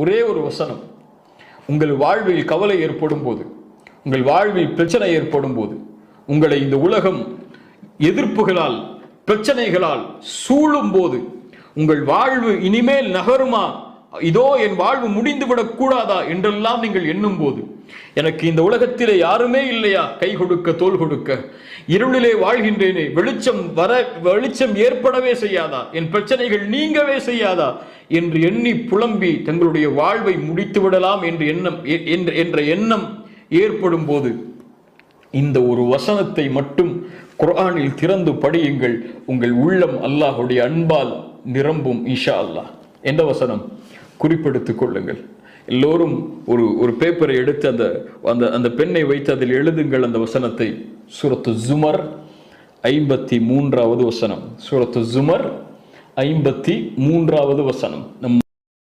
ஒரே ஒரு வசனம். உங்கள் வாழ்வில் கவலை ஏற்படும் போது, உங்கள் வாழ்வில் பிரச்சனை ஏற்படும் போது, உங்களை இந்த உலகம் எதிர்ப்புகளால் பிரச்சனைகளால் சூழும் போது, உங்கள் வாழ்வு இனிமேல் நகருமா, இதோ என் வாழ்வு முடிந்துவிடக் கூடாதா என்றெல்லாம் நீங்கள் எண்ணும் போது, எனக்கு இந்த உலகத்திலே யாருமே இல்லையா கை கொடுக்க தோள் கொடுக்க, இருளிலே வாழ்கின்றேனே, வெளிச்சம் ஏற்படவே செய்யாதா, என் பிரச்சனைகள் நீங்கவே செய்யாதா என்று எண்ணி புலம்பி தங்களுடைய வாழ்வை முடித்து விடலாம் என்ற எண்ணம் ஏற்படும் போது, இந்த ஒரு வசனத்தை மட்டும் குர்ஆனில் திறந்து படியுங்கள். உங்கள் உள்ளம் அல்லாஹ்வுடைய அன்பால் நிரம்பும் இன்ஷா அல்லாஹ். எந்த வசனம்? குறிப்பெடுத்துக் கொள்ளுங்கள். எல்லோரும் ஒரு பேப்பரை எடுத்து அந்த பெண்ணை வைத்து அதில் எழுதுங்கள் அந்த வசனத்தை. சூரத்து ஜுமர் 53வது வசனம். சூரத்து ஜுமர் 53வது வசனம்.